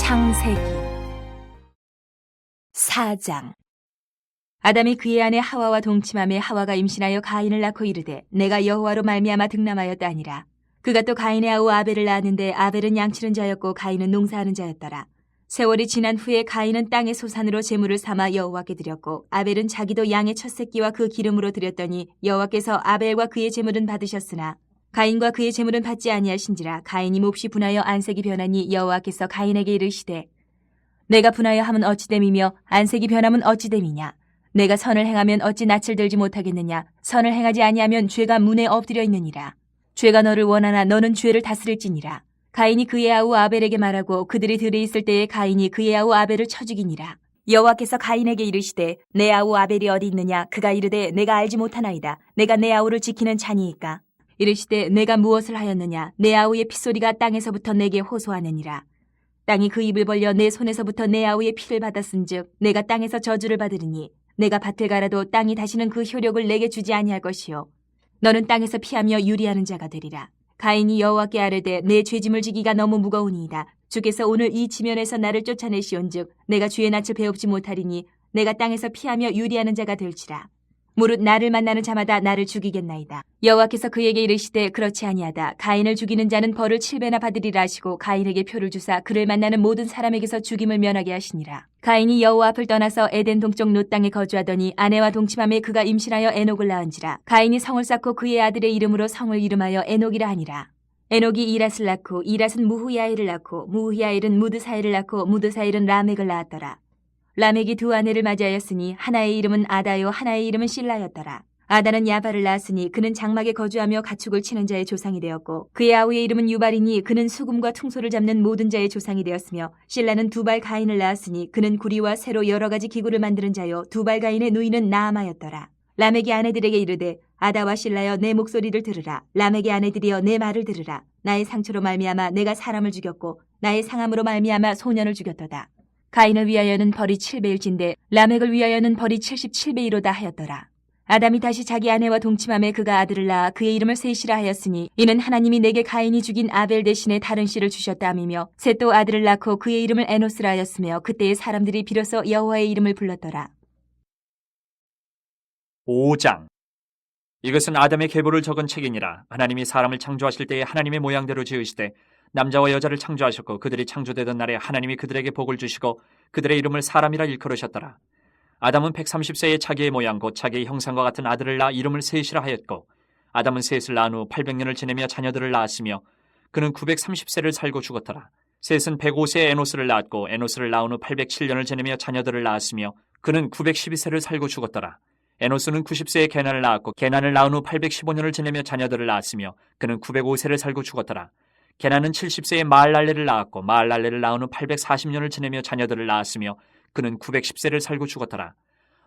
창세기 4장. 아담이 그의 아내 하와와 동침하매 하와가 임신하여 가인을 낳고 이르되 내가 여호와로 말미암아 득남하였다 하니라. 그가 또 가인의 아우 아벨을 낳았는데 아벨은 양치는 자였고 가인은 농사하는 자였더라. 세월이 지난 후에 가인은 땅의 소산으로 제물을 삼아 여호와께 드렸고 아벨은 자기도 양의 첫 새끼와 그 기름으로 드렸더니 여호와께서 아벨과 그의 제물은 받으셨으나 가인과 그의 제물은 받지 아니하신지라. 가인이 몹시 분하여 안색이 변하니 여호와께서 가인에게 이르시되 내가 분하여 함은 어찌 됨이며 안색이 변함은 어찌 됨이냐. 내가 선을 행하면 어찌 낯을 들지 못하겠느냐. 선을 행하지 아니하면 죄가 문에 엎드려 있느니라. 죄가 너를 원하나 너는 죄를 다스릴지니라. 가인이 그의 아우 아벨에게 말하고 그들이 들에 있을 때에 가인이 그의 아우 아벨을 쳐 죽이니라. 여호와께서 가인에게 이르시되 내 아우 아벨이 어디 있느냐. 그가 이르되 내가 알지 못하나이다. 내가 내 아우를 지키는 자니이까. 이르시되 내가 무엇을 하였느냐. 내 아우의 핏소리가 땅에서부터 내게 호소하느니라. 땅이 그 입을 벌려 내 손에서부터 내 아우의 피를 받았은즉 내가 땅에서 저주를 받으리니 내가 밭을 갈아도 땅이 다시는 그 효력을 내게 주지 아니할 것이요 너는 땅에서 피하며 유리하는 자가 되리라. 가인이 여호와께 아뢰되 내 죄짐을 지기가 너무 무거우니이다. 주께서 오늘 이 지면에서 나를 쫓아내시온즉 내가 주의 낯을 배웁지 못하리니 내가 땅에서 피하며 유리하는 자가 될지라. 무릇 나를 만나는 자마다 나를 죽이겠나이다. 여호와께서 그에게 이르시되 그렇지 아니하다. 가인을 죽이는 자는 벌을 7배나 받으리라 하시고 가인에게 표를 주사 그를 만나는 모든 사람에게서 죽임을 면하게 하시니라. 가인이 여호와 앞을 떠나서 에덴 동쪽 롯 땅에 거주하더니 아내와 동침함에 그가 임신하여 에녹을 낳은지라. 가인이 성을 쌓고 그의 아들의 이름으로 성을 이름하여 에녹이라 하니라. 에녹이 이랏을 낳고 이랏은 무후야엘을 낳고 무후야엘은 무드사엘을 낳고 무드사엘은 라멕을 낳았더라. 라멕이 두 아내를 맞이하였으니 하나의 이름은 아다요 하나의 이름은 실라였더라. 아다는 야발을 낳았으니 그는 장막에 거주하며 가축을 치는 자의 조상이 되었고 그의 아우의 이름은 유발이니 그는 수금과 퉁소를 잡는 모든 자의 조상이 되었으며 실라는 두발 가인을 낳았으니 그는 구리와 새로 여러 가지 기구를 만드는 자요 두발 가인의 누이는 나아마였더라. 라멕이 아내들에게 이르되 아다와 실라여 내 목소리를 들으라. 라멕의 아내들이여 내 말을 들으라. 나의 상처로 말미암아 내가 사람을 죽였고 나의 상함으로 말미암아 소년을 죽였도다. 가인을 위하여는 벌이 7배일진데 라멕을 위하여는 벌이 77배이로다 하였더라. 아담이 다시 자기 아내와 동침함에 그가 아들을 낳아 그의 이름을 셋이라 하였으니 이는 하나님이 내게 가인이 죽인 아벨 대신에 다른 씨를 주셨다 함이며 셋도 아들을 낳고 그의 이름을 에노스라 하였으며 그때의 사람들이 비로소 여호와의 이름을 불렀더라. 5장. 이것은 아담의 계보를 적은 책이니라. 하나님이 사람을 창조하실 때에 하나님의 모양대로 지으시되 남자와 여자를 창조하셨고 그들이 창조되던 날에 하나님이 그들에게 복을 주시고 그들의 이름을 사람이라 일컬으셨더라. 아담은 130세에 자기의 모양 곧 자기의 형상과 같은 아들을 낳아 이름을 셋이라 하였고 아담은 셋을 낳은 후 800년을 지내며 자녀들을 낳았으며 그는 930세를 살고 죽었더라. 셋은 105세에 에노스를 낳았고 에노스를 낳은 후 807년을 지내며 자녀들을 낳았으며 그는 912세를 살고 죽었더라. 에노스는 90세에 게난을 낳았고 게난을 낳은 후 815년을 지내며 자녀들을 낳았으며 그는 905세를 살고 죽었더라. 게난은 70세에 마할랄레를 낳았고 마할랄레를 낳은 후 840년을 지내며 자녀들을 낳았으며 그는 910세를 살고 죽었더라.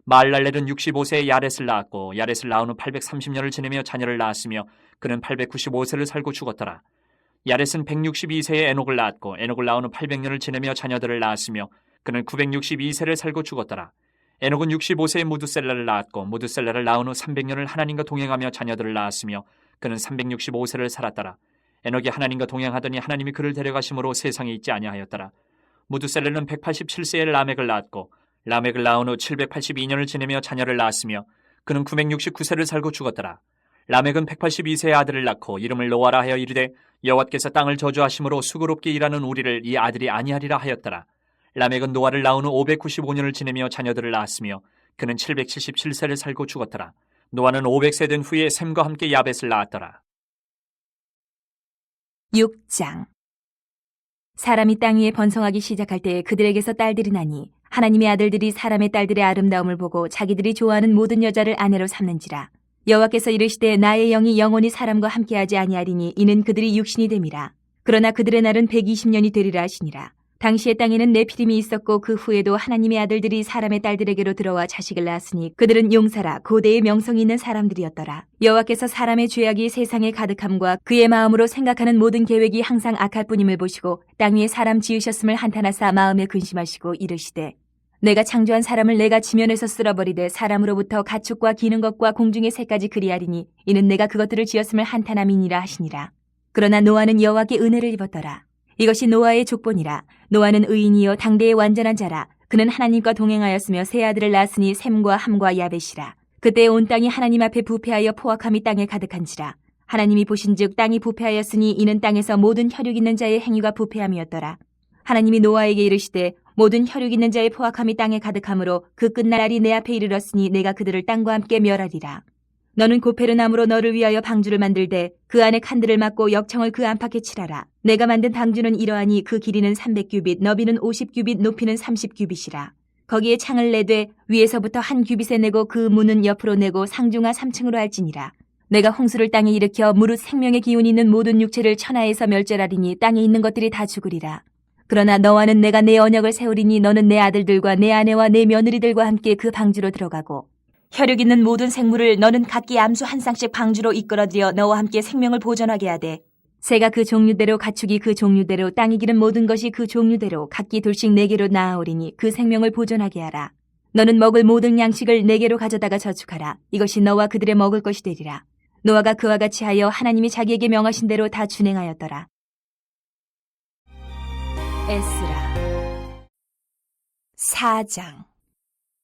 마할랄렐은 65세에 야렛을 낳았고 야렛을 낳은 후 830년을 지내며 자녀를 낳았으며 그는 895세를 살고 죽었더라. 야렛은 162세에 에녹을 낳았고 에녹을 낳은 후 800년을 지내며 자녀들을 낳았으며 그는 962세를 살고 죽었더라. 에녹은 65세에 무드셀라를 낳았고 무드셀라를 낳은 후 300년을 하나님과 동행하며 자녀들을 낳았으며 그는 365세를 살았더라. 에녹이 하나님과 동행하더니 하나님이 그를 데려가심으로 세상에 있지 아니하였더라. 무드셀라는 187세에 라멕을 낳았고 라멕을 낳은 후 782년을 지내며 자녀를 낳았으며 그는 969세를 살고 죽었더라. 라멕은 182세의 아들을 낳고 이름을 노아라 하여 이르되 여호와께서 땅을 저주하심으로 수고롭게 일하는 우리를 이 아들이 아니하리라 하였더라. 라멕은 노아를 낳은 후 595년을 지내며 자녀들을 낳았으며 그는 777세를 살고 죽었더라. 노아는 500세 된 후에 셈과 함께 야벳을 낳았더라. 6장. 사람이 땅 위에 번성하기 시작할 때 그들에게서 딸들이 나니 하나님의 아들들이 사람의 딸들의 아름다움을 보고 자기들이 좋아하는 모든 여자를 아내로 삼는지라. 여호와께서 이르시되 나의 영이 영원히 사람과 함께하지 아니하리니 이는 그들이 육신이 됨이라. 그러나 그들의 날은 120년이 되리라 하시니라. 당시의 땅에는 네피림이 있었고 그 후에도 하나님의 아들들이 사람의 딸들에게로 들어와 자식을 낳았으니 그들은 용사라 고대의 명성이 있는 사람들이었더라. 여호와께서 사람의 죄악이 세상에 가득함과 그의 마음으로 생각하는 모든 계획이 항상 악할 뿐임을 보시고 땅 위에 사람 지으셨음을 한탄하사 마음에 근심하시고 이르시되 내가 창조한 사람을 내가 지면에서 쓸어버리되 사람으로부터 가축과 기는 것과 공중의 새까지 그리하리니 이는 내가 그것들을 지었음을 한탄함이니라 하시니라. 그러나 노아는 여호와께 은혜를 입었더라. 이것이 노아의 족본이라. 노아는 의인이요 당대의 완전한 자라. 그는 하나님과 동행하였으며 세 아들을 낳았으니 셈과 함과 야벳이라. 그때 온 땅이 하나님 앞에 부패하여 포악함이 땅에 가득한지라. 하나님이 보신즉 땅이 부패하였으니 이는 땅에서 모든 혈육 있는 자의 행위가 부패함이었더라. 하나님이 노아에게 이르시되 모든 혈육 있는 자의 포악함이 땅에 가득하므로 그 끝날이 내 앞에 이르렀으니 내가 그들을 땅과 함께 멸하리라. 너는 고페르나무로 너를 위하여 방주를 만들되 그 안에 칸들을 막고 역청을 그 안팎에 칠하라. 내가 만든 방주는 이러하니 그 길이는 300규빗, 너비는 50규빗, 높이는 30규빗이라. 거기에 창을 내되 위에서부터 한 규빗에 내고 그 문은 옆으로 내고 상중하 3층으로 할지니라. 내가 홍수를 땅에 일으켜 무릇 생명의 기운이 있는 모든 육체를 천하에서 멸절하리니 땅에 있는 것들이 다 죽으리라. 그러나 너와는 내가 내 언약을 세우리니 너는 내 아들들과 내 아내와 내 며느리들과 함께 그 방주로 들어가고 혈육 있는 모든 생물을 너는 각기 암수 한 쌍씩 방주로 이끌어들여 너와 함께 생명을 보존하게 하되 새가 그 종류대로 가축이 그 종류대로 땅이 기른 모든 것이 그 종류대로 각기 둘씩 내게로 나아오리니 그 생명을 보존하게 하라. 너는 먹을 모든 양식을 내게로 가져다가 저축하라. 이것이 너와 그들의 먹을 것이 되리라. 노아가 그와 같이 하여 하나님이 자기에게 명하신 대로 다 준행하였더라. 에스라 4장.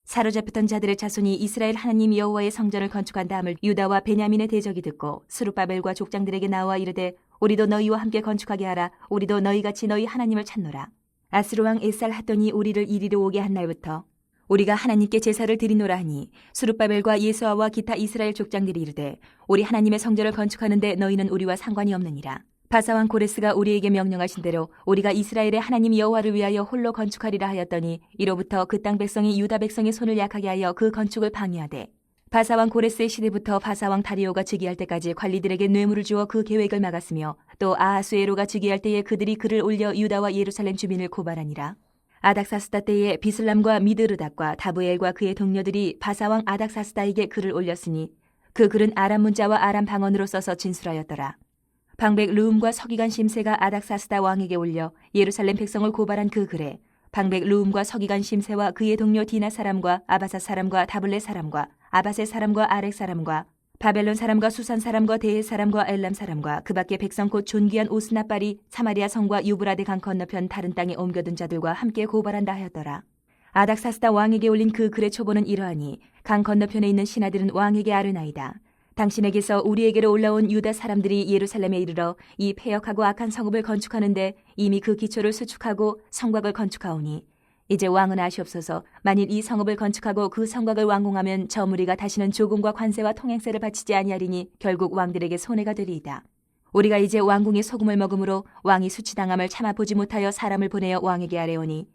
사로잡혔던 자들의 자손이 이스라엘 하나님 여호와의 성전을 건축한 다음을 유다와 베냐민의 대적이 듣고 스룹바벨과 족장들에게 나와 이르되 우리도 너희와 함께 건축하게 하라. 우리도 너희같이 너희 하나님을 찾노라. 아스루 왕 에살핫돈이 우리를 이리로 오게 한 날부터 우리가 하나님께 제사를 드리노라 하니 스룹바벨과 예수아와 기타 이스라엘 족장들이 이르되 우리 하나님의 성전을 건축하는데 너희는 우리와 상관이 없느니라. 바사왕 고레스가 우리에게 명령하신 대로 우리가 이스라엘의 하나님 여호와를 위하여 홀로 건축하리라 하였더니 이로부터 그 땅 백성이 유다 백성의 손을 약하게 하여 그 건축을 방해하되 바사왕 고레스의 시대부터 바사왕 다리오가 즉위할 때까지 관리들에게 뇌물을 주어 그 계획을 막았으며 또 아하수에로가 즉위할 때에 그들이 글을 올려 유다와 예루살렘 주민을 고발하니라. 아닥사스다 때에 비슬람과 미드르닥과 다브엘과 그의 동료들이 바사왕 아닥사스다에게 글을 올렸으니 그 글은 아람 문자와 아람 방언으로 써서 진술하였더라. 방백 르움과 서기관 심세가 아닥사스다 왕에게 올려 예루살렘 백성을 고발한 그 글에 방백 르움과 서기관 심세와 그의 동료 디나 사람과 아바사 사람과 다블레 사람과 아바세 사람과 아렉 사람과 바벨론 사람과 수산 사람과 데헬 사람과 엘람 사람과 그 밖에 백성 곧 존귀한 오스나빨이 사마리아 성과 유브라데 강 건너편 다른 땅에 옮겨둔 자들과 함께 고발한다 하였더라. 아닥사스다 왕에게 올린 그 글의 초보는 이러하니 강 건너편에 있는 신하들은 왕에게 아르나이다. 당신에게서 우리에게로 올라온 유다 사람들이 예루살렘에 이르러 이 패역하고 악한 성읍을 건축하는데 이미 그 기초를 수축하고 성곽을 건축하오니 이제 왕은 아시옵소서. 만일 이 성읍을 건축하고 그 성곽을 완공하면 저 무리가 다시는 조공과 관세와 통행세를 바치지 아니하리니 결국 왕들에게 손해가 되리이다. 우리가 이제 왕궁의 소금을 먹음으로 왕이 수치당함을 참아보지 못하여 사람을 보내어 왕에게 아뢰오니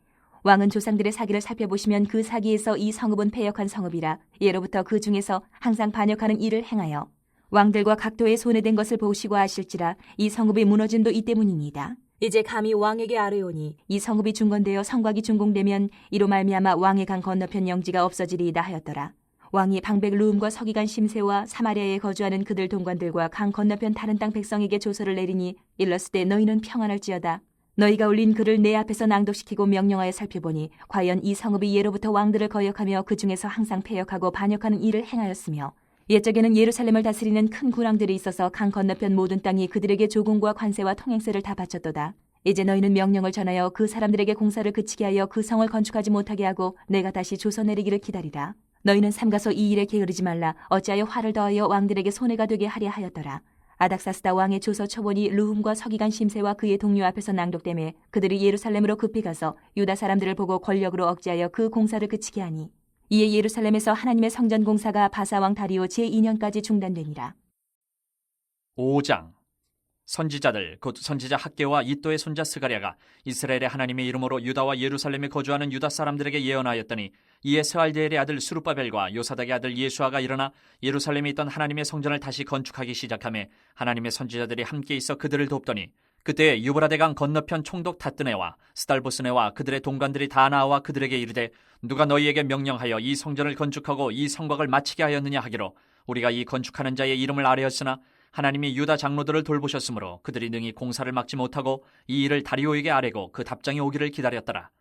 왕은 조상들의 사기를 살펴보시면 그 사기에서 이 성읍은 패역한 성읍이라 예로부터 그 중에서 항상 반역하는 일을 행하여 왕들과 각도에 손해된 것을 보시고 아실지라 이 성읍이 무너짐도 이 때문이니이다. 이제 감히 왕에게 아뢰오니 이 성읍이 중건되어 성곽이 준공되면 이로 말미암아 왕의 강 건너편 영지가 없어지리이다 하였더라. 왕이 방백 르움과 서기관 심세와 사마리아에 거주하는 그들 동관들과 강 건너편 다른 땅 백성에게 조서를 내리니 일렀을 때 너희는 평안할지어다. 너희가 올린 글을 내 앞에서 낭독시키고 명령하여 살펴보니 과연 이 성읍이 예로부터 왕들을 거역하며 그 중에서 항상 패역하고 반역하는 일을 행하였으며 옛적에는 예루살렘을 다스리는 큰 군왕들이 있어서 강 건너편 모든 땅이 그들에게 조공과 관세와 통행세를 다 바쳤도다. 이제 너희는 명령을 전하여 그 사람들에게 공사를 그치게 하여 그 성을 건축하지 못하게 하고 내가 다시 조서 내리기를 기다리라. 너희는 삼가서 이 일에 게으르지 말라. 어찌하여 화를 더하여 왕들에게 손해가 되게 하려 하였더라. 아닥사스다 왕의 조서 초본이 르훔과 서기관 심세와 그의 동료 앞에서 낭독되매 그들이 예루살렘으로 급히 가서 유다 사람들을 보고 권력으로 억제하여 그 공사를 그치게 하니 이에 예루살렘에서 하나님의 성전 공사가 바사왕 다리오 제2년까지 중단되니라. 5장. 선지자들 곧 선지자 학개와 이또의 손자 스가랴가 이스라엘의 하나님의 이름으로 유다와 예루살렘에 거주하는 유다 사람들에게 예언하였더니 이에 스알디엘의 아들 스룹바벨과 요사닥의 아들 예수아가 일어나 예루살렘에 있던 하나님의 성전을 다시 건축하기 시작하며 하나님의 선지자들이 함께 있어 그들을 돕더니 그때 유브라데강 건너편 총독 다뜨네와 스달보스네와 그들의 동관들이 다 나와 그들에게 이르되 누가 너희에게 명령하여 이 성전을 건축하고 이 성곽을 마치게 하였느냐 하기로 우리가 이 건축하는 자의 이름을 아뢰었으나 하나님이 유다 장로들을 돌보셨으므로 그들이 능히 공사를 막지 못하고 이 일을 다리오에게 아뢰고 그 답장이 오기를 기다렸더라.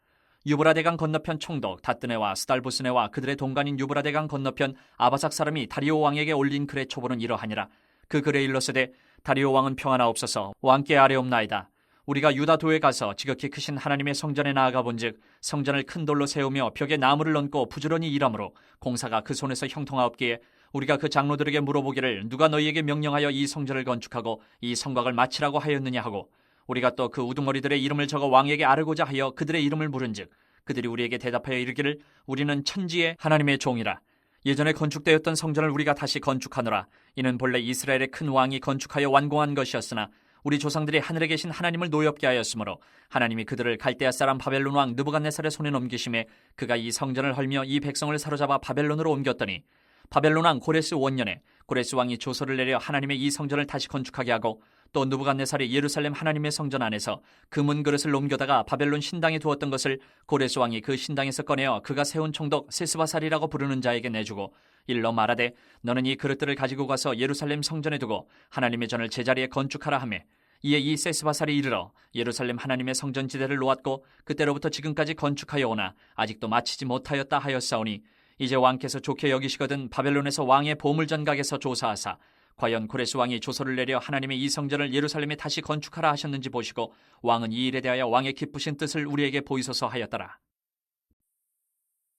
유브라데강 건너편 총독 다뜨네와 스달보스네와 그들의 동관인 유브라데강 건너편 아바삭 사람이 다리오 왕에게 올린 글의 초보는 이러하니라. 그 글에 일렀으되 다리오 왕은 평안하옵소서. 왕께 아뢰옵나이다. 우리가 유다도에 가서 지극히 크신 하나님의 성전에 나아가 본즉 성전을 큰 돌로 세우며 벽에 나무를 얹고 부지런히 일하므로 공사가 그 손에서 형통하옵기에 우리가 그 장로들에게 물어보기를 누가 너희에게 명령하여 이 성전을 건축하고 이 성곽을 마치라고 하였느냐 하고 우리가 또 그 우두머리들의 이름을 적어 왕에게 아르고자 하여 그들의 이름을 물은즉 그들이 우리에게 대답하여 이르기를 우리는 천지의 하나님의 종이라. 예전에 건축되었던 성전을 우리가 다시 건축하노라. 이는 본래 이스라엘의 큰 왕이 건축하여 완공한 것이었으나 우리 조상들이 하늘에 계신 하나님을 노엽게 하였으므로 하나님이 그들을 갈대아 사람 바벨론 왕 느부갓네살의 손에 넘기심에 그가 이 성전을 헐며 이 백성을 사로잡아 바벨론으로 옮겼더니 바벨론 왕 고레스 원년에 고레스 왕이 조서를 내려 하나님의 이 성전을 다시 건축하게 하고 또 느부갓네살이 예루살렘 하나님의 성전 안에서 금은 그릇을 옮겨다가 바벨론 신당에 두었던 것을 고레스 왕이 그 신당에서 꺼내어 그가 세운 총독 세스바살이라고 부르는 자에게 내주고 일러 말하되 너는 이 그릇들을 가지고 가서 예루살렘 성전에 두고 하나님의 전을 제자리에 건축하라 하며 이에 이 세스바살이 이르러 예루살렘 하나님의 성전 지대를 놓았고 그때로부터 지금까지 건축하여 오나 아직도 마치지 못하였다 하였사오니 이제 왕께서 좋게 여기시거든 바벨론에서 왕의 보물전각에서 조사하사 과연 고레스 왕이 조서를 내려 하나님의 이 성전을 예루살렘에 다시 건축하라 하셨는지 보시고 왕은 이 일에 대하여 왕의 기쁘신 뜻을 우리에게 보이소서 하였더라.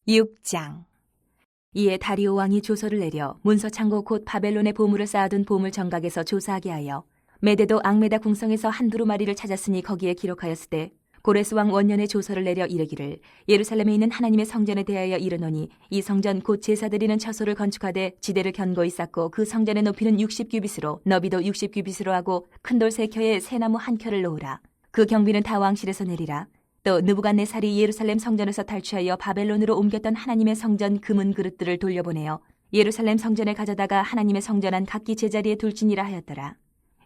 6장. 이에 다리오 왕이 조서를 내려 문서 창고 곧 바벨론의 보물을 쌓아둔 보물 정각에서 조사하게 하여 메데도 앙메다 궁성에서 한 두루마리를 찾았으니 거기에 기록하였을 때 고레스 왕 원년에 조서를 내려 이르기를 예루살렘에 있는 하나님의 성전에 대하여 이르노니 이 성전 곧 제사 드리는 처소를 건축하되 지대를 견고히 쌓고 그 성전의 높이는 60규빗으로 너비도 60규빗으로 하고 큰 돌 3켜에 새나무 1켜를 놓으라. 그 경비는 다 왕실에서 내리라. 또 느부갓네살이 예루살렘 성전에서 탈취하여 바벨론으로 옮겼던 하나님의 성전 금은 그릇들을 돌려보내어 예루살렘 성전에 가져다가 하나님의 성전 안 각기 제자리에 둘지니라 하였더라.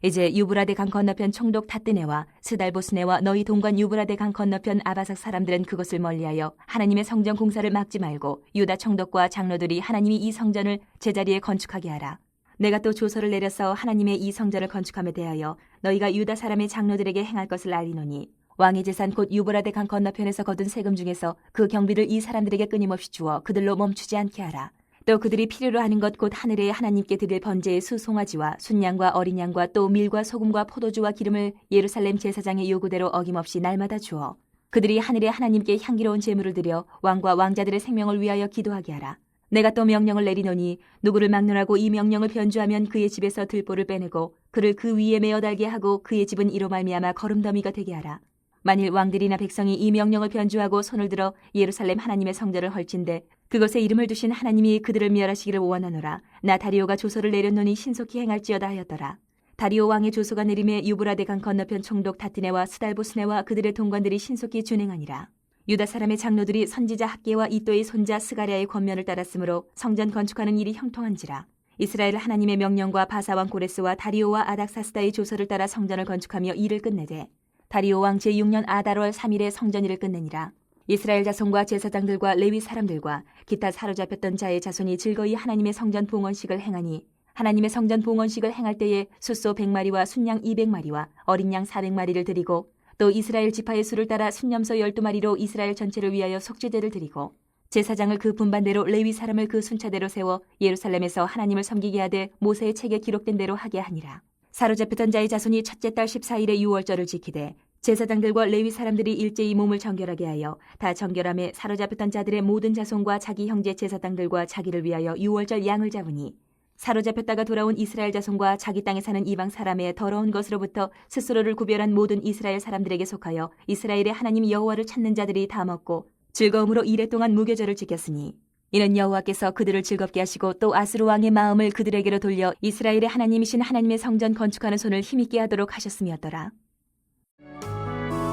이제 유브라데 강 건너편 총독 타뜨네와 스달보스네와 너희 동관 유브라데 강 건너편 아바삭 사람들은 그것을 멀리하여 하나님의 성전 공사를 막지 말고 유다 총독과 장로들이 하나님이 이 성전을 제자리에 건축하게 하라. 내가 또 조서를 내려서 하나님의 이 성전을 건축함에 대하여 너희가 유다 사람의 장로들에게 행할 것을 알리노니 왕의 재산 곧 유브라데 강 건너편에서 거둔 세금 중에서 그 경비를 이 사람들에게 끊임없이 주어 그들로 멈추지 않게 하라. 또 그들이 필요로 하는 것 곧 하늘에 하나님께 드릴 번제의 수송아지와 순양과 어린 양과 또 밀과 소금과 포도주와 기름을 예루살렘 제사장의 요구대로 어김없이 날마다 주어 그들이 하늘에 하나님께 향기로운 제물을 드려 왕과 왕자들의 생명을 위하여 기도하게 하라. 내가 또 명령을 내리노니 누구를 막론하고 이 명령을 변주하면 그의 집에서 들보를 빼내고 그를 그 위에 메어 달게 하고 그의 집은 이로 말미암아 거름더미가 되게 하라. 만일 왕들이나 백성이 이 명령을 변주하고 손을 들어 예루살렘 하나님의 성전을 헐진대 그것에 이름을 두신 하나님이 그들을 멸하시기를 원하노라. 나 다리오가 조서를 내렸노니 신속히 행할지어다 하였더라. 다리오 왕의 조서가 내림에 유브라데 강 건너편 총독 타트네와 스달보스네와 그들의 동관들이 신속히 준행하니라. 유다 사람의 장로들이 선지자 학계와 이또의 손자 스가랴의 권면을 따랐으므로 성전 건축하는 일이 형통한지라. 이스라엘 하나님의 명령과 바사왕 고레스와 다리오와 아닥사스다의 조서를 따라 성전을 건축하며 일을 끝내되 다리오 왕 제6년 아달월 3일에 성전일을 끝내니라. 이스라엘 자손과 제사장들과 레위 사람들과 기타 사로잡혔던 자의 자손이 즐거이 하나님의 성전 봉헌식을 행하니 하나님의 성전 봉헌식을 행할 때에 숫소 100마리와 순양 200마리와 어린 양 400마리를 드리고 또 이스라엘 지파의 수를 따라 순염소 12마리로 이스라엘 전체를 위하여 속죄제를 드리고 제사장을 그 분반대로 레위 사람을 그 순차대로 세워 예루살렘에서 하나님을 섬기게 하되 모세의 책에 기록된 대로 하게 하니라. 사로잡혔던 자의 자손이 첫째 달 14일에 유월절을 지키되 제사장들과 레위 사람들이 일제히 몸을 정결하게 하여 다 정결함에 사로잡혔던 자들의 모든 자손과 자기 형제 제사장들과 자기를 위하여 유월절 양을 잡으니 사로잡혔다가 돌아온 이스라엘 자손과 자기 땅에 사는 이방 사람의 더러운 것으로부터 스스로를 구별한 모든 이스라엘 사람들에게 속하여 이스라엘의 하나님 여호와를 찾는 자들이 다 먹고 즐거움으로 이레 동안 무교절을 지켰으니 이는 여호와께서 그들을 즐겁게 하시고 또 아스루 왕의 마음을 그들에게로 돌려 이스라엘의 하나님이신 하나님의 성전 건축하는 손을 힘있게 하도록 하셨음이었더라.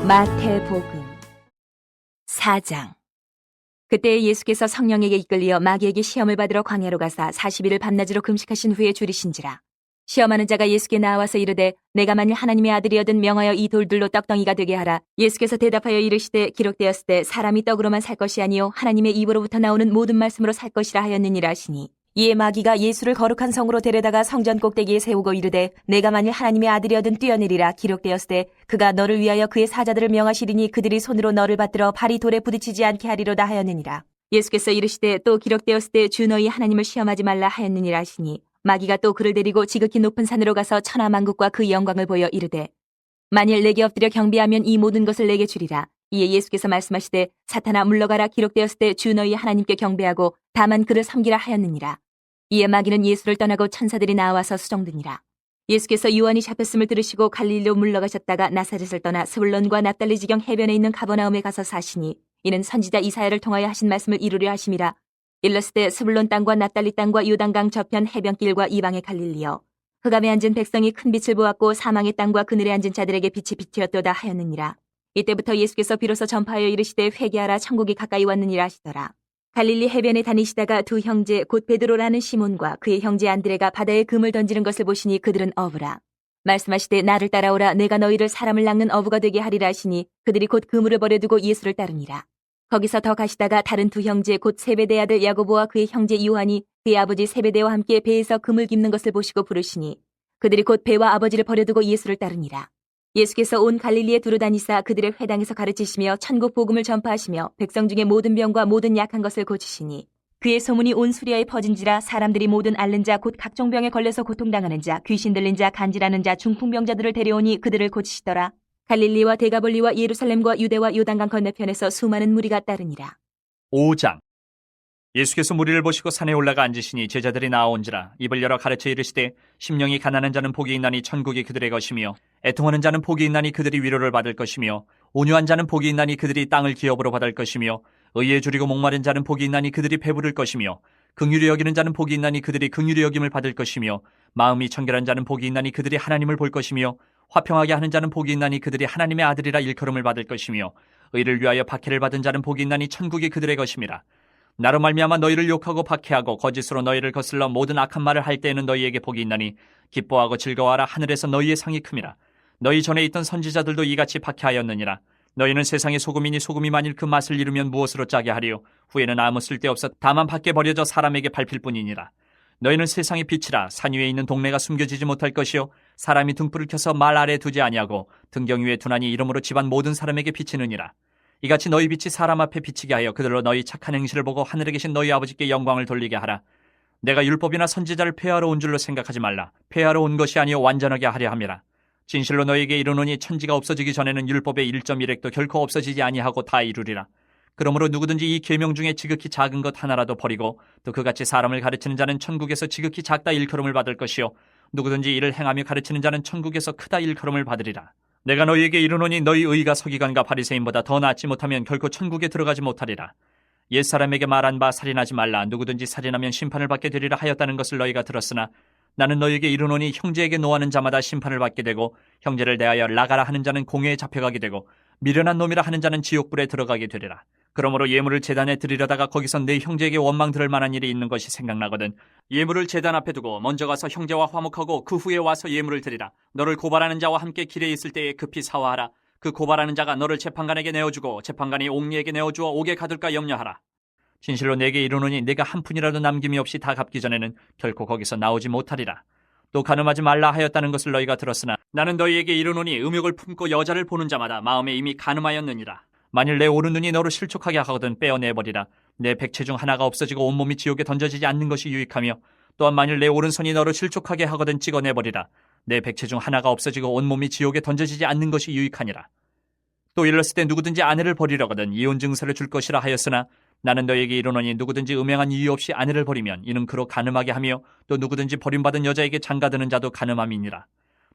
마태복음 4장. 그때 예수께서 성령에게 이끌리어 마귀에게 시험을 받으러 광야로 가사 40일을 밤낮으로 금식하신 후에 줄이신지라. 시험하는 자가 예수께 나와서 이르되 내가 만일 하나님의 아들이어든 명하여 이 돌들로 떡덩이가 되게 하라. 예수께서 대답하여 이르시되 기록되었을 때 사람이 떡으로만 살 것이 아니요 하나님의 입으로부터 나오는 모든 말씀으로 살 것이라 하였느니라 하시니 이에 마귀가 예수를 거룩한 성으로 데려다가 성전 꼭대기에 세우고 이르되 내가 만일 하나님의 아들이어든 뛰어내리라. 기록되었을 때 그가 너를 위하여 그의 사자들을 명하시리니 그들이 손으로 너를 받들어 발이 돌에 부딪히지 않게 하리로다 하였느니라. 예수께서 이르시되 또 기록되었을 때 주 너희 하나님을 시험하지 말라 하였느니라 하시니 마귀가 또 그를 데리고 지극히 높은 산으로 가서 천하만국과 그 영광을 보여 이르되 만일 내게 엎드려 경배하면 이 모든 것을 내게 주리라. 이에 예수께서 말씀하시되 사탄아 물러가라 기록되었을 때 주 너희 하나님께 경배하고 다만 그를 섬기라 하였느니라. 이에 마귀는 예수를 떠나고 천사들이 나와서 수종드니라. 예수께서 요한이 잡혔음을 들으시고 갈릴리로 물러가셨다가 나사렛을 떠나 스불론과 납달리 지경 해변에 있는 가버나움에 가서 사시니 이는 선지자 이사야를 통하여 하신 말씀을 이루려 하심이라. 일렀을 때 스불론 땅과 납달리 땅과 요단강 저편 해변길과 이방의 갈릴리여 흑암에 앉은 백성이 큰 빛을 보았고 사망의 땅과 그늘에 앉은 자들에게 빛이 비튀었도다 하였느니라. 이때부터 예수께서 비로소 전파하여 이르시되 회개하라 천국이 가까이 왔느니라 하시더라. 갈릴리 해변에 다니시다가 두 형제 곧 베드로라는 시몬과 그의 형제 안드레가 바다에 금을 던지는 것을 보시니 그들은 어부라. 말씀하시되 나를 따라오라 내가 너희를 사람을 낚는 어부가 되게 하리라 하시니 그들이 곧 그물을 버려두고 예수를 따르니라. 거기서 더 가시다가 다른 두 형제 곧 세베대 아들 야고보와 그의 형제 요한이 그의 아버지 세베대와 함께 배에서 금을 깁는 것을 보시고 부르시니 그들이 곧 배와 아버지를 버려두고 예수를 따르니라. 예수께서 온 갈릴리에 두루 다니사 그들의 회당에서 가르치시며 천국 복음을 전파하시며 백성 중에 모든 병과 모든 약한 것을 고치시니 그의 소문이 온 수리아에 퍼진지라. 사람들이 모든 앓는 자 곧 각종 병에 걸려서 고통당하는 자 귀신 들린 자 간질하는 자 중풍병자들을 데려오니 그들을 고치시더라. 갈릴리와 데가볼리와 예루살렘과 유대와 요단강 건너편에서 수많은 무리가 따르니라. 5장. 예수께서 무리를 보시고 산에 올라가 앉으시니 제자들이 나아온지라. 입을 열어 가르쳐 이르시되 심령이 가난한 자는 복이 있나니 천국이 그들의 것이며 애통하는 자는 복이 있나니 그들이 위로를 받을 것이며 온유한 자는 복이 있나니 그들이 땅을 기업으로 받을 것이며 의에 줄이고 목마른 자는 복이 있나니 그들이 배부를 것이며 긍휼히 여기는 자는 복이 있나니 그들이 긍휼히 여김을 받을 것이며 마음이 청결한 자는 복이 있나니 그들이 하나님을 볼 것이며 화평하게 하는 자는 복이 있나니 그들이 하나님의 아들이라 일컬음을 받을 것이며 의를 위하여 박해를 받은 자는 복이 있나니 천국이 그들의 것임이라. 나로 말미암아 너희를 욕하고 박해하고 거짓으로 너희를 거슬러 모든 악한 말을 할 때에는 너희에게 복이 있나니 기뻐하고 즐거워하라. 하늘에서 너희의 상이 큼이라. 너희 전에 있던 선지자들도 이같이 박해하였느니라. 너희는 세상의 소금이니 소금이 만일 그 맛을 잃으면 무엇으로 짜게 하리요. 후에는 아무 쓸데없어 다만 밖에 버려져 사람에게 밟힐 뿐이니라. 너희는 세상의 빛이라. 산 위에 있는 동네가 숨겨지지 못할 것이요 사람이 등불을 켜서 말 아래 두지 아니하고 등경 위에 두나니 이러므로 집안 모든 사람에게 비치느니라. 이같이 너희 빛이 사람 앞에 비치게 하여 그들로 너희 착한 행실을 보고 하늘에 계신 너희 아버지께 영광을 돌리게 하라. 내가 율법이나 선지자를 폐하러 온 줄로 생각하지 말라. 폐하러 온 것이 아니요 완전하게 하려 함이라. 진실로 너희에게 이르노니 천지가 없어지기 전에는 율법의 1.1획도 결코 없어지지 아니하고 다 이루리라. 그러므로 누구든지 이 계명 중에 지극히 작은 것 하나라도 버리고 또 그같이 사람을 가르치는 자는 천국에서 지극히 작다 일컬음을 받을 것이요 누구든지 이를 행하며 가르치는 자는 천국에서 크다 일컬음을 받으리라. 내가 너희에게 이르노니 너희 의가 서기관과 바리새인보다 더 낫지 못하면 결코 천국에 들어가지 못하리라. 옛사람에게 말한 바 살인하지 말라. 누구든지 살인하면 심판을 받게 되리라 하였다는 것을 너희가 들었으나 나는 너희에게 이르노니 형제에게 노하는 자마다 심판을 받게 되고 형제를 대하여 나가라 하는 자는 공회에 잡혀가게 되고 미련한 놈이라 하는 자는 지옥불에 들어가게 되리라. 그러므로 예물을 제단에 드리려다가 거기서 내 형제에게 원망 들을 만한 일이 있는 것이 생각나거든 예물을 제단 앞에 두고 먼저 가서 형제와 화목하고 그 후에 와서 예물을 드리라. 너를 고발하는 자와 함께 길에 있을 때에 급히 사화하라. 그 고발하는 자가 너를 재판관에게 내어주고 재판관이 옥리에게 내어주어 옥에 가둘까 염려하라. 진실로 내게 이르노니 내가 한 푼이라도 남김이 없이 다 갚기 전에는 결코 거기서 나오지 못하리라. 또 간음하지 말라 하였다는 것을 너희가 들었으나 나는 너희에게 이르노니 음욕을 품고 여자를 보는 자마다 마음에 이미 간음하였느니라. 만일 내 오른눈이 너를 실족하게 하거든 빼어내버리라. 내 백체 중 하나가 없어지고 온몸이 지옥에 던져지지 않는 것이 유익하며 또한 만일 내 오른손이 너를 실족하게 하거든 찍어내버리라. 내 백체 중 하나가 없어지고 온몸이 지옥에 던져지지 않는 것이 유익하니라. 또 일렀을 때 누구든지 아내를 버리려거든 이혼 증서를 줄 것이라 하였으나 나는 너에게 이르노니 누구든지 음행한 이유 없이 아내를 버리면 이는 그로 간음하게 하며 또 누구든지 버림받은 여자에게 장가드는 자도 간음함이니라.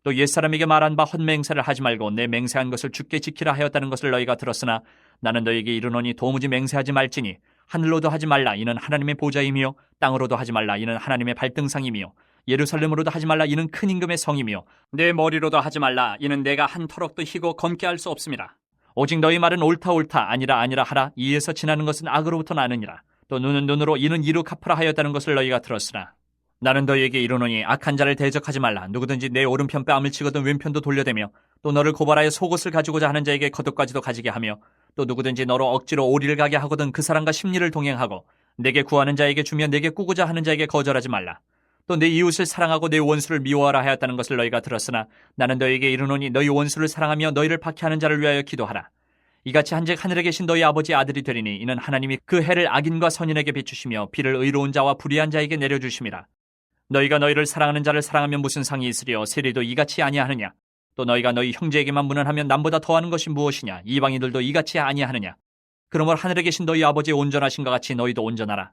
또 옛사람에게 말한 바 헛맹세를 하지 말고 내 맹세한 것을 주께 지키라 하였다는 것을 너희가 들었으나 나는 너에게 이르노니 도무지 맹세하지 말지니 하늘로도 하지 말라 이는 하나님의 보좌이며 땅으로도 하지 말라 이는 하나님의 발등상이며 예루살렘으로도 하지 말라 이는 큰 임금의 성이며 내 머리로도 하지 말라 이는 내가 한 터럭도 희고 검게 할 수 없음이라. 오직 너희 말은 옳다 옳다 아니라 아니라 하라. 이에서 지나는 것은 악으로부터 나느니라. 또 눈은 눈으로 이는 이로 갚으라 하였다는 것을 너희가 들었으나 나는 너희에게 이르노니 악한 자를 대적하지 말라. 누구든지 내 오른편 뺨을 치거든 왼편도 돌려대며 또 너를 고발하여 속옷을 가지고자 하는 자에게 겉옷까지도 가지게 하며 또 누구든지 너로 억지로 오리를 가게 하거든 그 사람과 심리를 동행하고 내게 구하는 자에게 주며 내게 꾸고자 하는 자에게 거절하지 말라. 또 내 이웃을 사랑하고 내 원수를 미워하라 하였다는 것을 너희가 들었으나 나는 너희에게 이르노니 너희 원수를 사랑하며 너희를 박해하는 자를 위하여 기도하라. 이같이 한즉 하늘에 계신 너희 아버지 아들이 되리니 이는 하나님이 그 해를 악인과 선인에게 비추시며 비를 의로운 자와 불의한 자에게 내려주심이라. 너희가 너희를 사랑하는 자를 사랑하면 무슨 상이 있으리요 세리도 이같이 아니하느냐. 또 너희가 너희 형제에게만 문안하면 남보다 더하는 것이 무엇이냐? 이방인들도 이같이 아니하느냐? 그러므로 하늘에 계신 너희 아버지의 온전하신것 같이 너희도 온전하라.